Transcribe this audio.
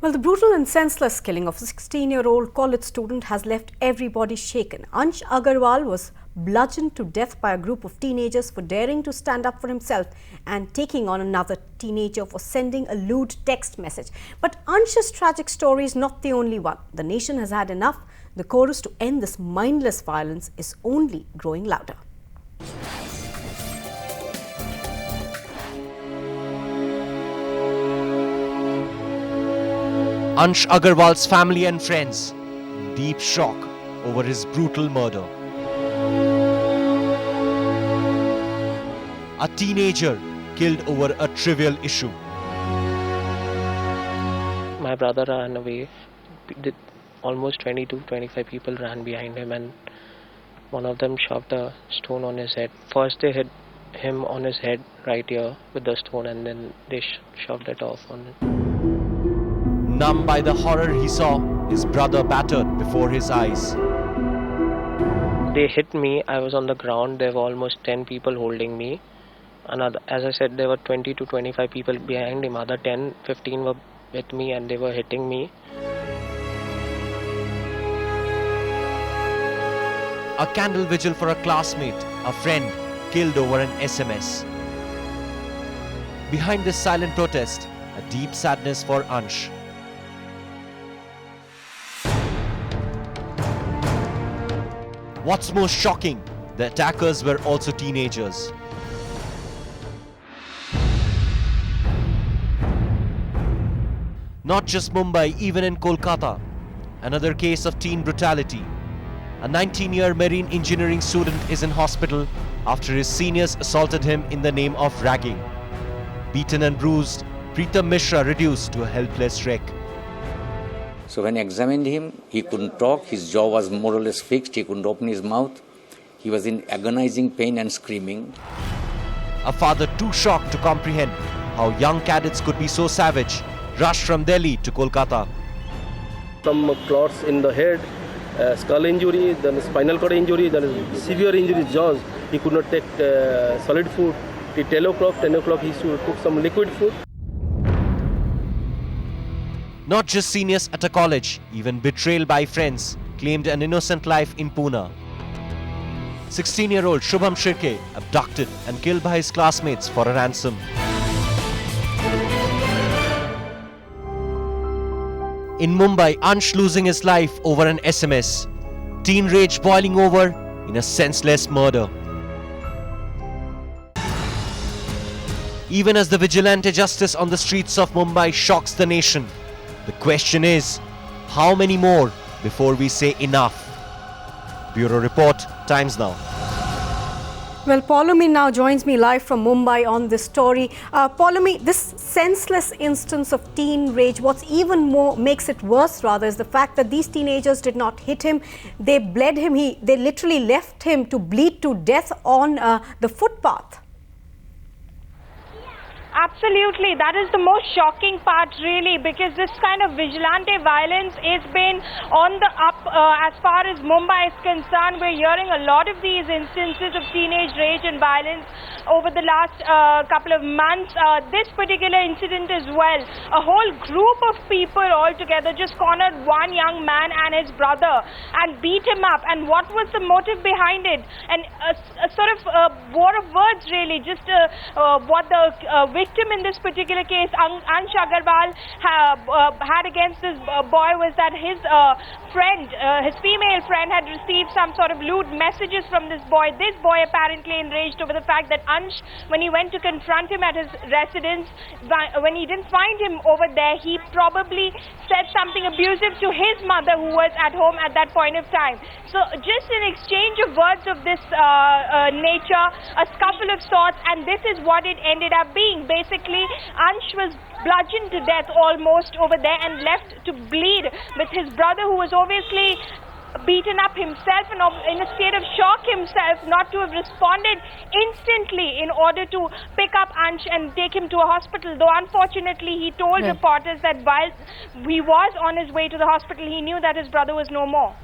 Well, the brutal and senseless killing of a 16-year-old college student has left everybody shaken. Ansh Agarwal was bludgeoned to death by a group of teenagers for daring to stand up for himself and taking on another teenager for sending a lewd text message. But Ansh's tragic story is not the only one. The nation has had enough. The chorus to end this mindless violence is only growing louder. Ansh Agarwal's family and friends in deep shock over his brutal murder. A teenager killed over a trivial issue. My brother ran away. Almost 20 to 25 people ran behind him, and one of them shoved a stone on his head. First they hit him on his head right here with the stone, and then they shoved it off on him. Numb by the horror he saw, his brother battered before his eyes. They hit me. I was on the ground. There were almost 10 people holding me. As I said, there were 20 to 25 people behind him. Other 10, 15 were with me and they were hitting me. A candle vigil for a classmate, a friend, killed over an SMS. Behind this silent protest, a deep sadness for Ansh. What's most shocking, the attackers were also teenagers. Not just Mumbai, even in Kolkata, another case of teen brutality. A 19-year marine engineering student is in hospital after his seniors assaulted him in the name of ragging. Beaten and bruised, Pritam Mishra reduced to a helpless wreck. So when I examined him, he couldn't talk, his jaw was more or less fixed, he couldn't open his mouth. He was in agonizing pain and screaming. A father too shocked to comprehend how young cadets could be so savage, rushed from Delhi to Kolkata. Some clots in the head, skull injury, then spinal cord injury, then severe injuries, jaws. He could not take solid food. Till 10 o'clock he took some liquid food. Not just seniors at a college, even betrayal by friends claimed an innocent life in Pune. 16-year-old Shubham Shirke abducted and killed by his classmates for a ransom. In Mumbai, Ansh losing his life over an SMS. Teen rage boiling over in a senseless murder. Even as the vigilante justice on the streets of Mumbai shocks the nation, the question is, how many more before we say enough? Bureau Report, Times Now. Well, Paulomi now joins me live from Mumbai on this story. Paulomi, this senseless instance of teen rage, what's even more makes it worse rather is the fact that these teenagers did not hit him. They bled him. They literally left him to bleed to death on the footpath. Absolutely, that is the most shocking part really, because this kind of vigilante violence has been on the up as far as Mumbai is concerned. We're hearing a lot of these instances of teenage rage and violence over the last couple of months. This particular incident as well, a whole group of people all together just cornered one young man and his brother and beat him up. And what was the motive behind it? And a sort of war of words really, just what the victim in this particular case, Ansh Agarwal, had against this boy was that his friend, his female friend, had received some sort of lewd messages from this boy. This boy apparently enraged over the fact that Ansh, when he went to confront him at his residence, when he didn't find him over there, he probably said something abusive to his mother who was at home at that point of time. So just an exchange of words of this nature, a scuffle of sorts, and this is what it ended up being. Basically, Ansh was bludgeoned to death almost over there and left to bleed, with his brother, who was obviously beaten up himself and in a state of shock himself, not to have responded instantly in order to pick up Ansh and take him to a hospital. Though unfortunately he told reporters that while he was on his way to the hospital, he knew that his brother was no more.